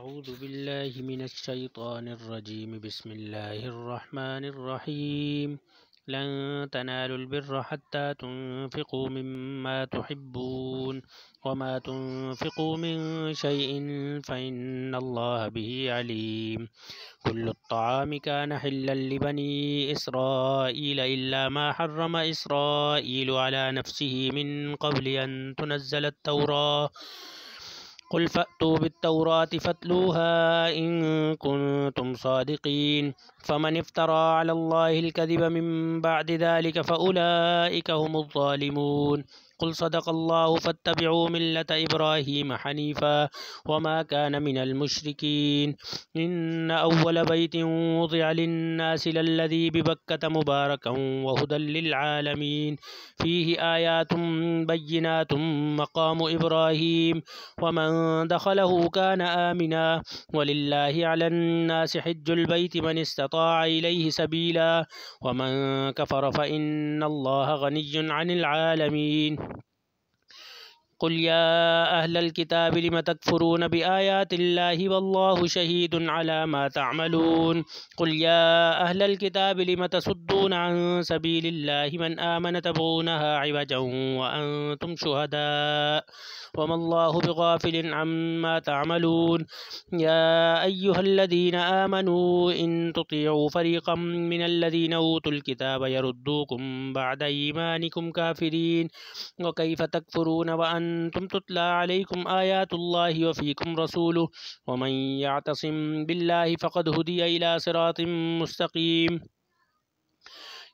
أعوذ بالله من الشيطان الرجيم. بسم الله الرحمن الرحيم. لن تنالوا البر حتى تنفقوا مما تحبون وما تنفقوا من شيء فإن الله به عليم. كل الطعام كان حلا لبني إسرائيل إلا ما حرم إسرائيل على نفسه من قبل أن تنزل التوراة. قل فأتوا بالتوراة فاتلوها إن كنتم صادقين. فمن افترى على الله الكذب من بعد ذلك فأولئك هم الظالمون. قل صدق الله فاتبعوا ملة إبراهيم حنيفا وما كان من المشركين. إن أول بيت وضع للناس للذي ببكة مباركا وهدى للعالمين فيه آيات بينات مقام إبراهيم ومن دخله كان آمنا ولله على الناس حج البيت من استطاع إليه سبيلا ومن كفر فإن الله غني عن العالمين. قل يا أهل الكتاب لم تكفرون بآيات الله والله شهيد على ما تعملون. قل يا أهل الكتاب لم تصدون عن سبيل الله من آمن تبغونها عوجا وأنتم شهداء وما الله بغافل عما تعملون. يا أيها الذين آمنوا إن تطيعوا فريقا من الذين أوتوا الكتاب يردوكم بعد إيمانكم كافرين. وكيف تكفرون وأنتم تتلى عليكم آيات الله وفيكم رسوله ومن يعتصم بالله فقد هدي إلى صراط مستقيم.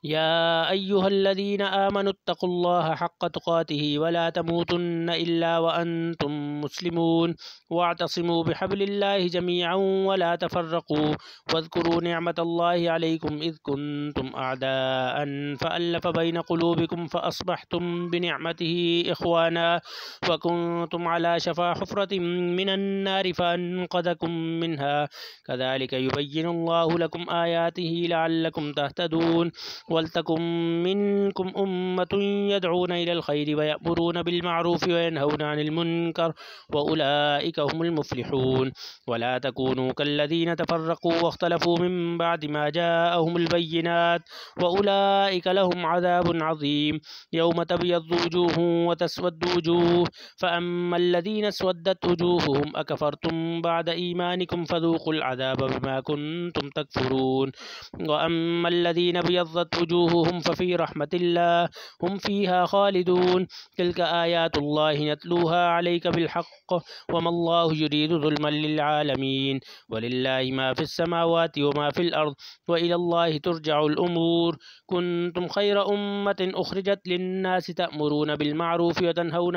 يا أيها الذين آمنوا اتقوا الله حق تقاته ولا تموتن إلا وأنتم مسلمون. واعتصموا بحبل الله جميعا ولا تفرقوا واذكروا نعمة الله عليكم إذ كنتم أعداء فألف بين قلوبكم فأصبحتم بنعمته إخوانا وكنتم على شفا حفرة من النار فأنقذكم منها. كذلك يبين الله لكم آياته لعلكم تهتدون. ولتكن منكم أمة يدعون إلى الخير ويأمرون بالمعروف وينهون عن المنكر وأولئك هم المفلحون. ولا تكونوا كالذين تفرقوا واختلفوا من بعد ما جاءهم البينات وأولئك لهم عذاب عظيم. يوم تبيض وجوه وتسود وجوه فأما الذين اسودت وجوههم أكفرتم بعد إيمانكم فذوقوا العذاب بما كنتم تكفرون. وأما الذين ابيضت وجوههم ففي رحمة الله هم فيها خالدون. تلك آيات الله نتلوها عليك بالحق وما الله يريد ظلما للعالمين. ولله ما في السماوات وما في الأرض وإلى الله ترجع الأمور. كنتم خير أمة أخرجت للناس تأمرون بالمعروف وتنهون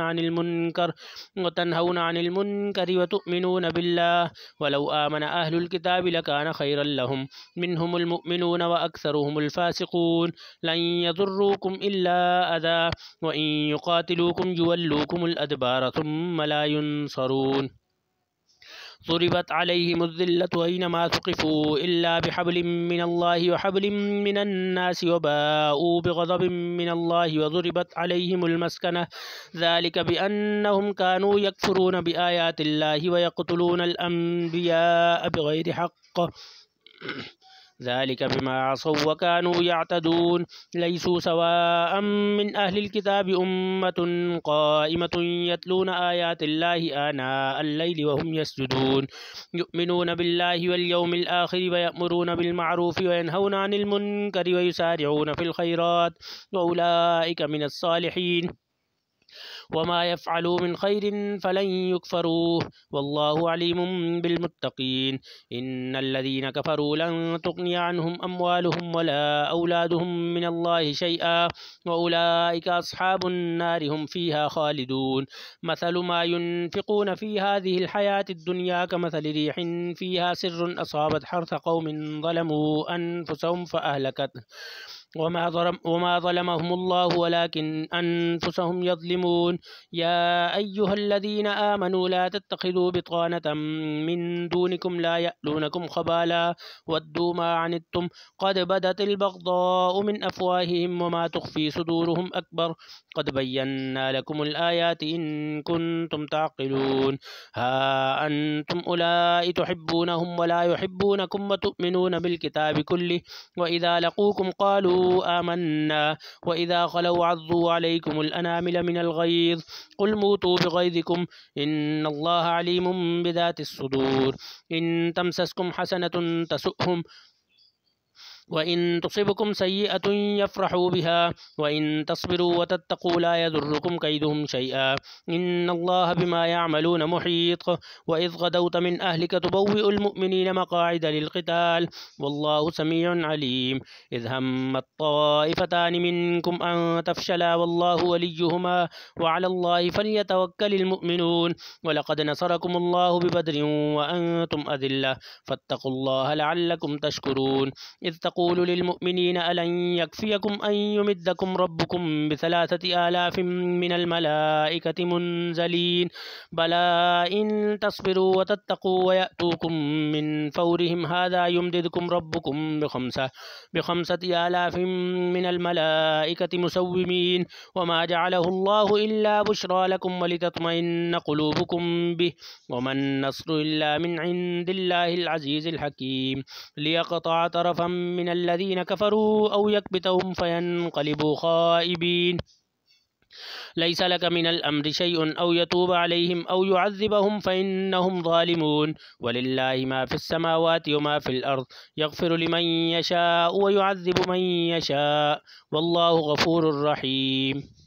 عن المنكر وتؤمنون بالله. ولو آمن أهل الكتاب لكان خيرا لهم منهم المؤمنون وأكثرهم الفاسقون. لن يضروكم إلا أذى وإن يقاتلوكم يولوكم الأدبار ثم لا ينصرون. ضربت عليهم الذلة أينما ثقفوا إلا بحبل من الله وحبل من الناس وباءوا بغضب من الله وضربت عليهم المسكنة ذلك بأنهم كانوا يكفرون بآيات الله ويقتلون الأنبياء بغير حق ذلك بما عصوا وكانوا يعتدون. ليسوا سواء من أهل الكتاب أمة قائمة يتلون آيات الله آناء الليل وهم يسجدون يؤمنون بالله واليوم الآخر ويأمرون بالمعروف وينهون عن المنكر ويسارعون في الخيرات وأولئك من الصالحين. وما يفعلوا من خير فلن يكفروه والله عليم بالمتقين. إن الذين كفروا لن تغني عنهم أموالهم ولا أولادهم من الله شيئا وأولئك أصحاب النار هم فيها خالدون. مثل ما ينفقون في هذه الحياة الدنيا كمثل ريح فيها سر أصابت حرث قوم ظلموا أنفسهم وما ظلمهم الله ولكن أنفسهم يظلمون. يا أيها الذين آمنوا لا تتخذوا بطانة من دونكم لا يألونكم خبالا ودوا ما عنتم قد بدت البغضاء من أفواههم وما تخفي صدورهم أكبر قد بينا لكم الآيات إن كنتم تعقلون. ها أنتم أولئك تحبونهم ولا يحبونكم وتؤمنون بالكتاب كله وإذا لقوكم قالوا آمنا وإذا خلوا عضوا عليكم الأنامل من الغيظ قل موتوا بغيظكم إن الله عليم بذات الصدور. إن تمسسكم حسنة تسؤهم وإن تصبكم سيئة يفرحوا بها وإن تصبروا وتتقوا لا يضركم كيدهم شيئا إن الله بما يعملون محيط. وإذ غدوت من أهلك تبوئ المؤمنين مقاعد للقتال والله سميع عليم. إذ همت طائفتان منكم أن تفشلا والله وليهما وعلى الله فليتوكل المؤمنون. ولقد نصركم الله ببدر وأنتم أذلة فاتقوا الله لعلكم تشكرون. إذ تقول للمؤمنين ألن يكفيكم أن يمدكم ربكم ب3,000 من الملائكة منزلين بلى إن تصبروا وتتقوا ويأتوكم من فورهم هذا يمددكم ربكم ب5,000 من الملائكة مسومين وما جعله الله إلا بشرى لكم ولتطمئن قلوبكم به وما النصر إلا من عند الله العزيز الحكيم. ليقطع طرفا من الذين كفروا أو يكبتهم فينقلبوا خائبين ليس لك من الأمر شيء أو يتوب عليهم أو يعذبهم فإنهم ظالمون. ولله ما في السماوات وما في الأرض يغفر لمن يشاء ويعذب من يشاء والله غفور رحيم.